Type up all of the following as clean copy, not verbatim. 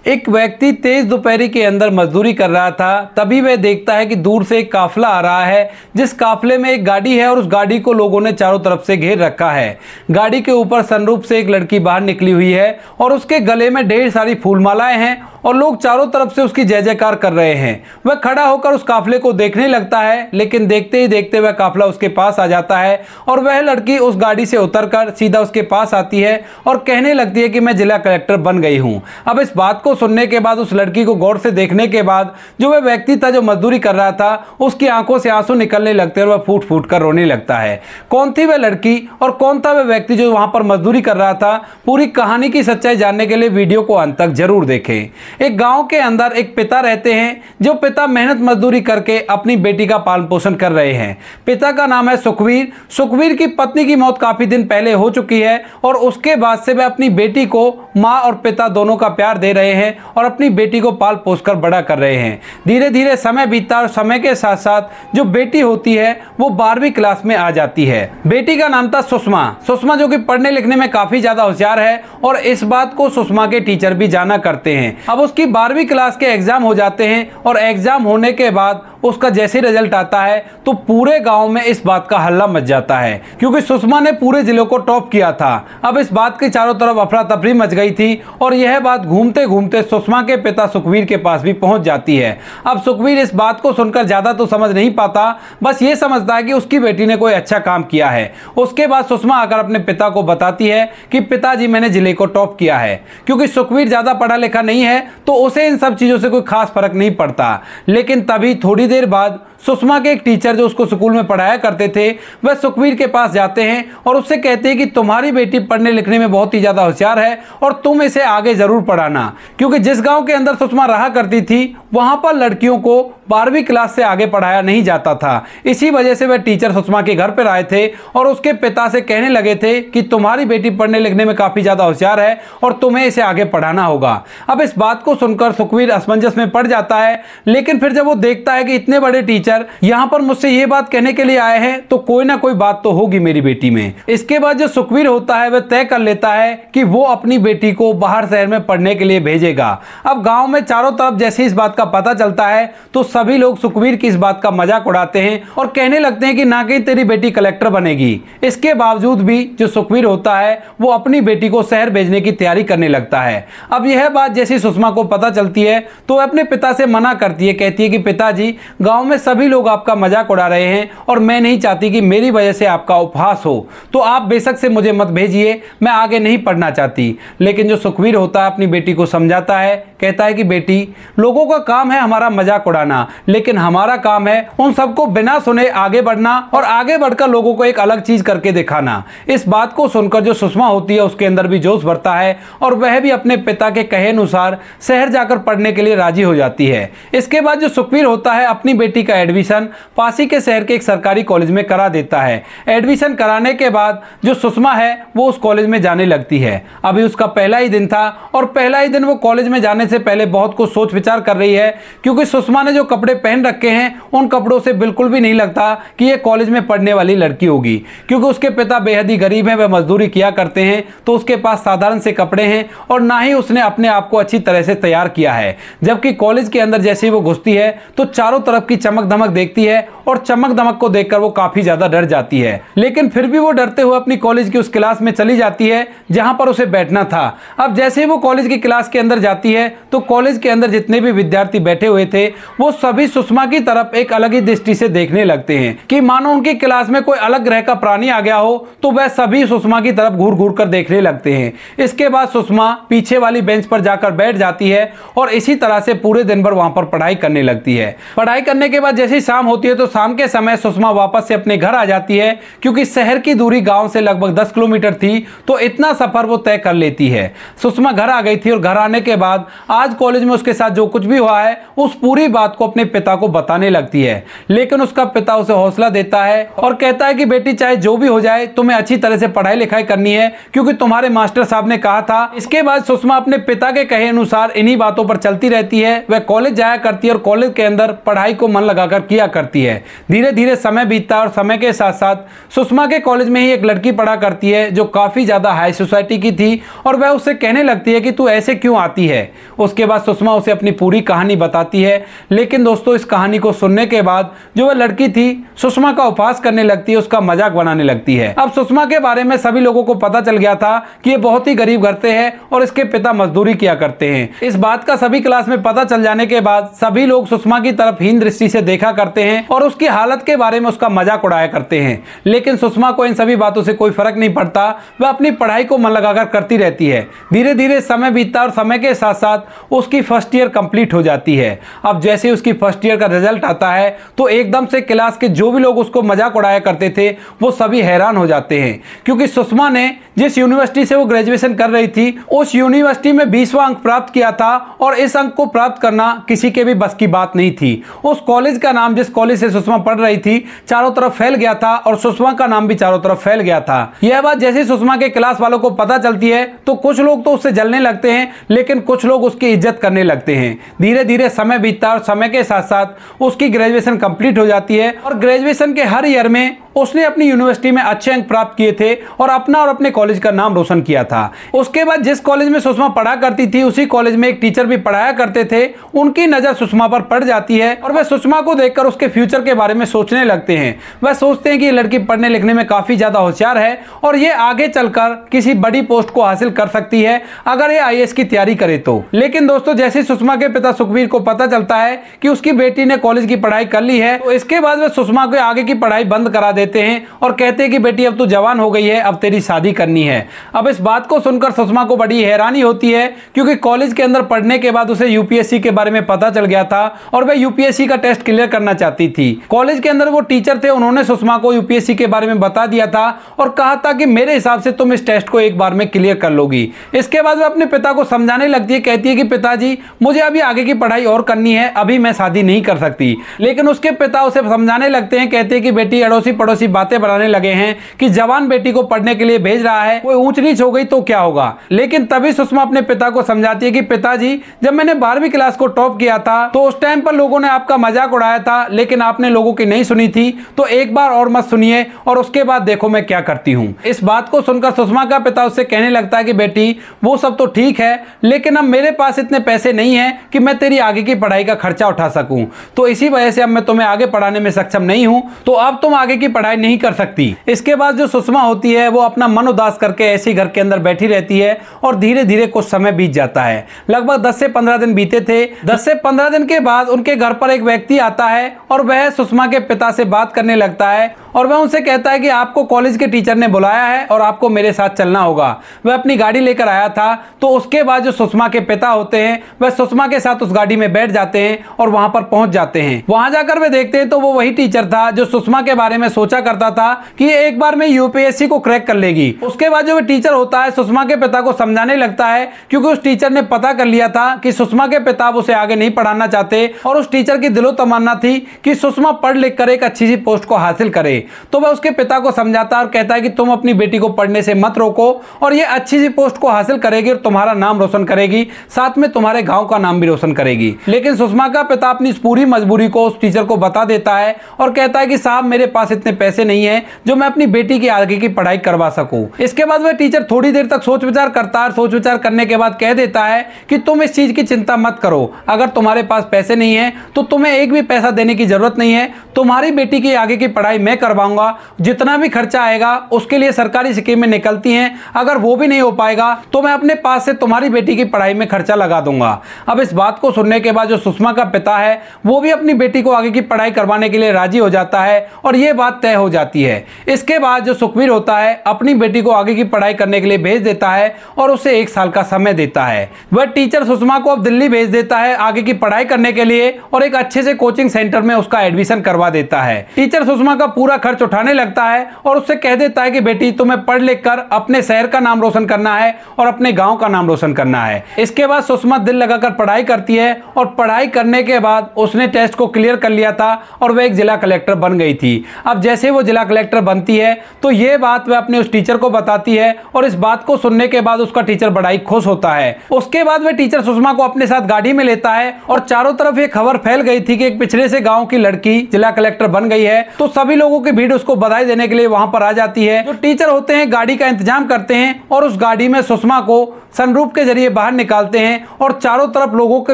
एक व्यक्ति तेज दोपहरी के अंदर मजदूरी कर रहा था। तभी वह देखता है कि दूर से एक काफिला आ रहा है, जिस काफिले में एक गाड़ी है और उस गाड़ी को लोगों ने चारों तरफ से घेर रखा है। गाड़ी के ऊपर सनरूफ से एक लड़की बाहर निकली हुई है और उसके गले में ढेर सारी फूलमालाएं हैं और लोग चारों तरफ से उसकी जय जयकार कर रहे हैं। वह खड़ा होकर उस काफिले को देखने लगता है, लेकिन देखते ही देखते वह काफिला उसके पास आ जाता है और वह लड़की उस गाड़ी से उतरकर सीधा उसके पास आती है और कहने लगती है कि मैं जिला कलेक्टर बन गई हूं। अब इस बात को सुनने के बाद, उस लड़की को गौर से देखने के बाद, जो वह व्यक्ति था जो मजदूरी कर रहा था, उसकी आंखों से आंसू निकलने लगते हैं और वह फूट फूट कर रोने लगता है। कौन थी वह लड़की और कौन था वह व्यक्ति जो वहां पर मजदूरी कर रहा था? पूरी कहानी की सच्चाई जानने के लिए वीडियो को अंत तक जरूर देखें। एक गांव के अंदर एक पिता रहते हैं, जो पिता मेहनत मजदूरी करके अपनी बेटी का पालन पोषण कर रहे हैं। पिता का नाम है सुखवीर। सुखवीर की पत्नी की मौत काफी दिन पहले हो चुकी है और उसके बाद से वह अपनी बेटी को मां और पिता दोनों का प्यार दे रहे हैं और अपनी बेटी को पाल पोस कर बड़ा कर रहे हैं। धीरे धीरे समय बीतता और समय के साथ साथ जो बेटी होती है वो 12वीं क्लास में आ जाती है। बेटी का नाम था सुषमा। सुषमा जो कि पढ़ने लिखने में काफी ज्यादा होशियार है और इस बात को सुषमा के टीचर भी जाना करते हैं। अब उसकी 12वीं क्लास के एग्जाम हो जाते हैं और एग्जाम होने के बाद उसका जैसे रिजल्ट आता है तो पूरे गांव में इस बात का हल्ला मच जाता है, क्योंकि सुषमा ने पूरे जिले को टॉप किया था। अब इस बात के चारों तरफ अफरा तफरी मच गई थी और यह बात घूमते घूमते सुषमा के पिता सुखवीर के पास भी पहुंच जाती है। अब सुखवीर इस बात को सुनकर ज्यादा तो समझ नहीं पाता, बस ये समझता है कि उसकी बेटी ने कोई अच्छा काम किया है। उसके बाद सुषमा आकर अपने पिता को बताती है कि पिताजी मैंने जिले को टॉप किया है। क्योंकि सुखवीर ज्यादा पढ़ा लिखा नहीं है तो उसे इन सब चीजों से कोई खास फर्क नहीं पड़ता। लेकिन तभी थोड़ी देर बाद सुषमा के एक टीचर जो उसको स्कूल में पढ़ाया करते थे, वह सुखवीर के पास जाते हैं और उससे कहते हैं कि तुम्हारी बेटी पढ़ने लिखने में बहुत ही ज्यादा होशियार है और तुम इसे आगे जरूर पढ़ाना। क्योंकि जिस गांव के अंदर सुषमा रहा करती थी वहां पर लड़कियों को 12वीं क्लास से आगे पढ़ाया नहीं जाता था। इसी वजह से वह टीचर सुषमा के घर पर आए थे और उसके पिता से कहने लगे थे कि तुम्हारी बेटी पढ़ने लिखने में काफी ज्यादा होशियार है और तुम्हें इसे आगे पढ़ाना होगा। अब इस बात को सुनकर सुखवीर असमंजस में पड़ जाता है, लेकिन फिर जब वो देखता है कि इतने बड़े टीचर यहां पर मुझसे ये बात कहने के लिए आए हैं तो कोई ना कोई बात तो होगी मेरी बेटी में। इसके बाद जो सुखवीर होता है वह तय कर लेता है कि वो अपनी बेटी को बाहर शहर में पढ़ने के लिए भेजेगा। अब गांव में चारों तरफ जैसे इस बात का पता चलता है तो सभी लोग सुखवीर की इस बात का मजाक उड़ाते हैं और कहने लगते हैं कि ना कहीं तेरी बेटी कलेक्टर बनेगी। इसके बावजूद भी जो सुखवीर होता है वो अपनी बेटी को शहर भेजने की तैयारी करने लगता है। अब यह बात जैसी सुषमा को पता चलती है तो अपने पिता से मना करती है, कहती है कि पिताजी गांव में सभी लोग आपका मजाक उड़ा रहे हैं और मैं नहीं चाहती कि मेरी वजह से आपका उपहास हो, तो आप बेशक से मुझे मत भेजिए, मैं आगे नहीं पढ़ना चाहती। लेकिन जो सुखवीर होता है अपनी बेटी को समझाता है, कहता है कि बेटी लोगों का काम है हमारा मजाक उड़ाना, लेकिन हमारा काम है उन सबको बिना सुने आगे बढ़ना और आगे बढ़कर लोगों को एक अलग चीज करके दिखाना। इस बात को सुनकर जो सुषमा होती है उसके अंदर भी जोश भरता है और वह भी अपने पिता के कहे अनुसार शहर जाकर पढ़ने के लिए राजी हो जाती है। इसके बाद जो सुखवीर होता है अपनी बेटी का एडमिशन पासी के शहर के एक सरकारी कॉलेज में करा देता है। एडमिशन कराने के बाद जो सुषमा है वो उस कॉलेज में जाने लगती है। अभी उसका पहला ही दिन था और पहला ही दिन वो कॉलेज में जाने से पहले बहुत कुछ सोच विचार कर रही है, क्योंकि सुषमा ने जो कपड़े पहन रखे हैं उन कपड़ों से बिल्कुल भी नहीं लगता कि ये कॉलेज में पढ़ने वाली लड़की होगी। क्योंकि उसके पिता बेहद ही गरीब हैं, वह मजदूरी किया करते हैं, तो उसके पास साधारण से कपड़े हैं और ना ही उसने अपने आप को अच्छी तरह से तैयार किया है। जबकि कॉलेज के अंदर जैसे ही वो घुसती है तो चारों तरफ की चमक धमक देखती है और चमक दमक को देखकर वो काफी ज्यादा डर जाती है। लेकिन फिर भी वो डरते हुए अपनी कॉलेज की उस क्लास में चली जाती है जहां पर उसे बैठना था। अब जैसे ही वो कॉलेज की क्लास के अंदर जाती है तो कॉलेज के अंदर जितने भी विद्यार्थी बैठे हुए थे वो सभी सुषमा की तरफ एक अलग ही दृष्टि से देखने लगते हैं कि मानो उनकी क्लास में कोई अलग ग्रह का प्राणी आ गया हो, तो वह सभी सुषमा की तरफ घूर घूर कर देखने लगते हैं। इसके बाद सुषमा पीछे वाली बेंच पर जाकर बैठ जाती है और इसी तरह से पूरे दिन भर वहां पर पढ़ाई करने लगती है। पढ़ाई करने के बाद जैसे ही शाम होती है तो शाम के समय सुषमा वापस से अपने घर आ जाती है, क्योंकि शहर की दूरी गांव से लगभग 10 किलोमीटर थी, तो इतना सफर वो तय कर लेती है। सुषमा घर आ गई थी और घर आने के बाद आज कॉलेज में उसके साथ जो कुछ भी हुआ है उस पूरी बात को अपने पिता को बताने लगती है। लेकिन उसका पिता उसे हौसला देता है और कहता है कि बेटी चाहे जो भी हो जाए तुम्हें अच्छी तरह से पढ़ाई लिखाई करनी है, क्योंकि तुम्हारे मास्टर साहब ने कहा था। इसके बाद सुषमा अपने पिता के कहे अनुसार इन्हीं बातों पर चलती रहती है। वह कॉलेज जाया करती है और कॉलेज के अंदर पढ़ाई को मन लगाकर जाकर किया करती है। धीरे धीरे समय बीतता है और समय के साथ साथ सुषमा के कॉलेज में ही एक लड़की पढ़ा करती है जो काफ़ी ज़्यादा हाई सोसाइटी की थी और वह उससे कहने लगती है कि तू ऐसे क्यों आती है। उसके बाद सुषमा उसे अपनी पूरी कहानी बताती है। लेकिन दोस्तों, इस कहानी को सुनने के बाद जो वह लड़की थी सुषमा का उपहास करने लगती है, उसका मजाक बनाने लगती है। अब सुषमा के बारे में सभी लोगों को पता चल गया था कि ये बहुत ही गरीब घर से है और इसके पिता मजदूरी किया करते हैं। इस बात का सभी क्लास में पता चल जाने के बाद सभी लोग सुषमा की तरफ हीन दृष्टि से देखा करते हैं और उसकी हालत के बारे में उसका मजाक उड़ाया करते हैं। लेकिन सुषमा को इन सभी बातों से कोई फर्क नहीं पड़ता, वह अपनी पढ़ाई को मन लगाकर करती रहती है। धीरे धीरे समय बीतता और समय के साथ साथ उसकी फर्स्ट ईयर कंप्लीट हो जाती है। अब जैसे उसकी फर्स्ट ईयर का रिजल्ट आता है तो एकदम से क्लास के जो भी लोग उसको मजाक उड़ाया करते थे वो सभी हैरान हो जाते हैं, क्योंकि सुषमा ने जिस यूनिवर्सिटी से वो ग्रेजुएशन कर रही थी उस यूनिवर्सिटी में 20वां अंक प्राप्त किया था और इस अंक को प्राप्त करना किसी के भी बस की बात नहीं थी। उस कॉलेज का नाम, जिस कॉलेज से सुषमा पढ़ रही थी, चारों तरफ फैल गया था और सुषमा का नाम भी चारों तरफ फैल गया था। यह बात जैसे सुषमा के क्लास वालों को पता चलती है तो कुछ लोग तो उससे जलने लगते हैं, लेकिन कुछ लोग उसकी इज्जत करने लगते हैं। धीरे धीरे समय बीतता और समय के साथ साथ उसकी ग्रेजुएशन कंप्लीट हो जाती है और ग्रेजुएशन के हर ईयर में उसने अपनी यूनिवर्सिटी में अच्छे अंक प्राप्त किए थे और अपना और अपने कॉलेज का नाम रोशन किया था। उसके बाद जिस कॉलेज में सुषमा पढ़ा करती थी उसी कॉलेज में एक टीचर भी पढ़ाया करते थे। उनकी नज़र सुषमा पर पड़ जाती है और वह सुषमा को देखकर उसके फ्यूचर के बारे में सोचने लगते हैं। वह सोचते हैं कि ये लड़की पढ़ने लिखने में काफ़ी ज़्यादा होशियार है और ये आगे चलकर किसी बड़ी पोस्ट को हासिल कर सकती है अगर ये IAS की तैयारी करे तो। लेकिन दोस्तों, जैसे सुषमा के पिता सुखवीर को पता चलता है कि उसकी बेटी ने कॉलेज की पढ़ाई कर ली है तो इसके बाद वह सुषमा को आगे की पढ़ाई बंद करा देते हैं और कहते हैं कि बेटी अब तू जवान हो गई है, अब तेरी शादी करनी है। अब इस बात को सुनकर सुषमा को बड़ी हैरानी होती है, क्योंकि कॉलेज के अंदर पढ़ने के बाद उसे UPSC के बारे में पता चल गया था और वह UPSC का टेस्ट क्लियर करना चाहती थी। कॉलेज के अंदर वो टीचर थे, उन्होंने सुषमा को UPSC के बारे में बता दिया था और कहा था कि मेरे हिसाब से तुम इस टेस्ट को एक बार में क्लियर कर लोगी। इसके बाद वह अपने पिता को समझाने लगती है, कहती है कि पिताजी मुझे अभी आगे की पढ़ाई और करनी है, अभी मैं शादी नहीं कर सकती। लेकिन उसके पिता उसे समझाने लगते हैं, कहते हैं कि बेटी अड़ोसी पड़ोसी बातें बनाने लगे हैं कि जवान बेटी को पढ़ने के लिए भेज रहा है, कोई ऊंच नीच हो गई तो क्या होगा। लेकिन तभी सुषमा अपने पिता को समझाती है कि पिताजी, जब मैंने 12वीं क्लास को टॉप किया था तो उस टाइम पर लोगों ने आपका मजाक उड़ाया था, लेकिन आपने लोगों की नहीं सुनी थी, तो एक बार और मत सुनिए और उसके बाद देखो मैं क्या करती हूँ। इस बात को सुनकर सुषमा का पिता उससे कहने लगता है कि बेटी वो सब तो ठीक है, लेकिन अब मेरे पास इतने पैसे नहीं है कि मैं तेरी आगे की पढ़ाई का खर्चा उठा सकूं, तो इसी वजह से अब मैं तुम्हें आगे पढ़ाने में सक्षम नहीं हूं, तो अब तुम आगे की पढ़ाई नहीं कर सकती। इसके बाद जो सुषमा होती है वो अपना मन उदास करके ऐसे घर के अंदर बैठी रहती है और धीरे धीरे कुछ समय बीत जाता है। लगभग 10 से 15 दिन बीते थे। 10 से 15 दिन के बाद उनके घर पर एक व्यक्ति आता है और वह सुषमा के पिता से बात करने लगता है और वह उनसे कहता है कि आपको कॉलेज के टीचर ने बुलाया है और आपको मेरे साथ चलना होगा। वह अपनी गाड़ी लेकर आया था। तो उसके बाद जो सुषमा के पिता होते हैं वह सुषमा के साथ उस गाड़ी में बैठ जाते हैं और वहां पर पहुंच जाते हैं। वहां जाकर वे देखते हैं तो वो वही टीचर था जो सुषमा के बारे में सोचा करता था कि एक बार में UPSC को क्रैक कर लेगी। उसके बाद जो टीचर होता है सुषमा के पिता को समझाने लगता है, क्योंकि उस टीचर ने पता कर लिया था कि सुषमा के पिता उसे आगे नहीं पढ़ाना चाहते और उस टीचर की दिलो तमन्ना थी कि सुषमा पढ़ लिख कर एक अच्छी सी पोस्ट को हासिल करे। तो वह उसके पिता को समझाता और कहता है कि तुम अपनी बेटी को पढ़ने से मत रोको और ये अच्छी सी पोस्ट को हासिल करेगी और तुम्हारा नाम रोशन करेगी, साथ में तुम्हारे गांव का नाम भी रोशन करेगी। लेकिन सुषमा का पिता अपनी इस पूरी मजबूरी को उस टीचर को बता देता है और कहता है कि साहब मेरे पास इतने पैसे नहीं है जो मैं अपनी बेटी की आगे की पढ़ाई करवा सकूं। इसके बाद वह टीचर थोड़ी देर तक सोच विचार करता है। सोच विचार करने के बाद कह देता है कि तुम इस चीज की चिंता मत करो, अगर तुम्हारे पास पैसे नहीं है तो तुम्हें एक भी पैसा देने की जरूरत नहीं है, तुम्हारी बेटी की आगे की पढ़ाई मैं करवाऊंगा। जितना भी खर्चा आएगा उसके लिए सरकारी स्कीमें निकलती हैं, अगर वो भी नहीं हो पाएगा तो मैं अपने पास से तुम्हारी बेटी की पढ़ाई में खर्चा लगा दूंगा। अब इस बात को सुनने के बाद जो सुषमा का पिता है वो भी अपनी बेटी को आगे की पढ़ाई करवाने के लिए राजी हो जाता है और ये बात तय हो जाती है। इसके बाद जो सुखवीर होता है अपनी बेटी को आगे की पढ़ाई करने के लिए भेज देता है और उसे 1 साल का समय देता है। वह टीचर सुषमा को अब दिल्ली भेज देता है आगे की पढ़ाई करने के लिए और एक अच्छे से कोचिंग सेंटर में उसका एडमिशन करवा देता है। टीचर सुषमा का पूरा पूरा खर्च उठाने लगता है और उससे कह देता है कि बेटी तुम्हें पढ़ लिख कर अपने शहर का नाम रोशन करना है और अपने गांव का नाम रोशन करना है। इसके बाद सुषमा दिल लगाकर पढ़ाई करती है और पढ़ाई करने के बाद उसने टेस्ट को क्लियर कर लिया था और वह एक जिला कलेक्टर बन गई थी। अब जैसे वो जिला कलेक्टर बनती है तो ये बात वह अपने उस टीचर को बताती है और इस बात को सुनने के बाद उसका टीचर बड़ा ही खुश होता है। उसके बाद वह टीचर सुषमा को अपने साथ गाड़ी में लेता है और चारों तरफ ये खबर फैल गई थी कि एक पिछड़े से गांव की लड़की जिला कलेक्टर बन गई है। तो सभी लोगों की भीड़ उसको बधाई देने के लिए वहां पर आ जाती है। जो टीचर होते हैं गाड़ी का इंतजाम करते हैं और उस गाड़ी में सुषमा को सनरूफ के जरिए बाहर निकालते हैं और चारों तरफ लोगों की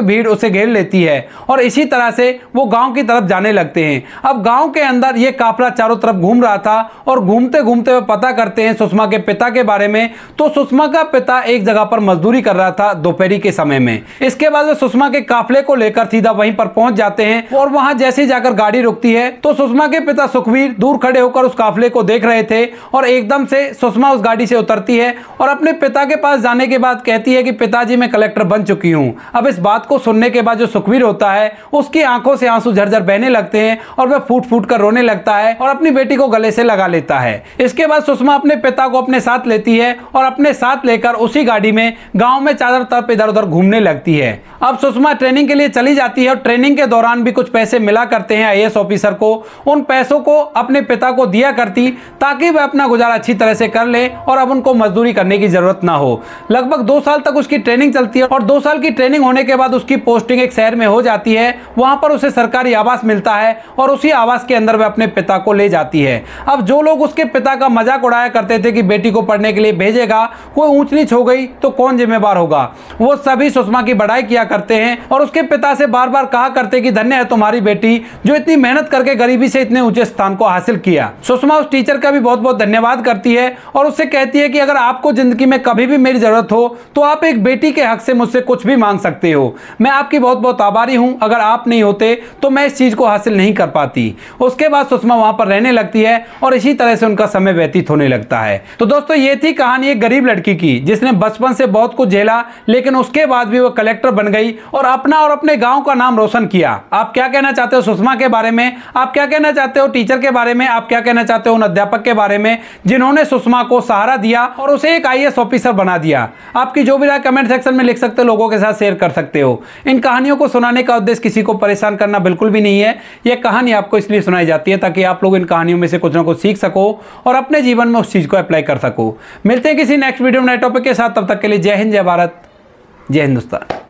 भीड़ उसे घेर लेती है और इसी तरह से वो गांव की तरफ जाने लगते हैं। अब गांव के अंदर ये काफला चारों तरफ घूम रहा था और घूमते घूमते वे पता करते हैं सुषमा के पिता के बारे में। तो सुषमा का पिता एक जगह पर मजदूरी कर रहा था दोपहरी के समय में। इसके बाद वे सुषमा के काफले को लेकर सीधा वहीं पर पहुंच जाते हैं और वहां जैसे ही जाकर गाड़ी रुकती है तो सुषमा के पिता सुखवीर दूर खड़े होकर उस काफले को देख रहे थे और एकदम से सुषमा उस गाड़ी से उतरती है और अपने पिता के पास जाने के बाद कहती है कि पिताजी मैं कलेक्टर बन चुकी हूं। अब इस बात को सुनने के बाद जो सुखवीर होता है उसकी आंखों से आंसू झरझर बहने लगते हैं और वह फूट फूट कर रोने लगता है और अपनी बेटी को गले से लगा लेता है। इसके बाद सुषमा अपने पिता को अपने साथ लेती है और अपने साथ लेकर उसी गाड़ी में गांव में चारों तरफ इधर उधर घूमने लगती है। अब सुषमा ट्रेनिंग के लिए चली जाती है और ट्रेनिंग के दौरान भी कुछ पैसे मिला करते हैं आईएएस ऑफिसर को। उन पैसों को अपने पिता को दिया करती ताकि वह अपना गुजारा अच्छी तरह से कर ले और अब उनको मजदूरी करने की जरूरत ना हो। लगभग 2 साल तक उसकी ट्रेनिंग चलती है और 2 साल की ट्रेनिंग होने के बाद उसकी पोस्टिंग एक शहर में हो जाती है। वहां पर उसे सरकारी आवास मिलता है और उसी आवास के अंदर वह अपने पिता को ले जाती है। अब जो लोग उसके पिता का मजाक उड़ाया करते थे कि बेटी को पढ़ने के लिए भेजेगा, कोई ऊंच नीच हो गई तो कौन जिम्मेवार होगा, वो सभी सुषमा की बड़ाई किया करते हैं और उसके पिता से बार बार कहा करते कि धन्य है तुम्हारी बेटी जो इतनी मेहनत करके गरीबी से इतने ऊंचे स्थान को हासिल किया। सुषमा उस टीचर का भी बहुत बहुत धन्यवाद करती है और उससे कहती है कि अगर आपको जिंदगी में कभी भी मेरी जरूरत हो तो आप एक बेटी के हक से मुझसे कुछ भी मांग सकते हो। मैं आपकी बहुत बहुत आभारी हूं, अगर आप नहीं होते तो मैं इस चीज को हासिल नहीं कर पाती। उसके बाद सुषमा वहां पर रहने लगती है और इसी तरह से उनका समय व्यतीत होने लगता है। तो दोस्तों ये थी कहानी एक गरीब लड़की की जिसने बचपन से बहुत कुछ झेला लेकिन उसके बाद भी वो कलेक्टर बन गई और अपना और अपने गांव का नाम रोशन किया। आप क्या कहना चाहते हो सुषमा के बारे में? आप क्या कहना चाहते हो टीचर के बारे में? आप क्या कहना चाहते हो उन अध्यापक के बारे में जिन्होंने सुषमा को सहारा दिया और उसे एक आईएएस ऑफिसर बना दिया? आपकी जो भी राय कमेंट सेक्शन में लिख सकते हो, लोगों के साथ शेयर कर सकते हो। इन कहानियों को सुनाने का उद्देश्य किसी को परेशान करना बिल्कुल भी नहीं है। यह कहानी आपको इसलिए सुनाई जाती है ताकि आप लोग इन कहानियों में से कुछ ना कुछ सीख सको और अपने जीवन में उस चीज को अप्लाई कर सको। मिलते हैं किसी नेक्स्ट वीडियो में नए टॉपिक के साथ, तब तक के लिए जय हिंद, जय भारत, जय हिंदुस्तान।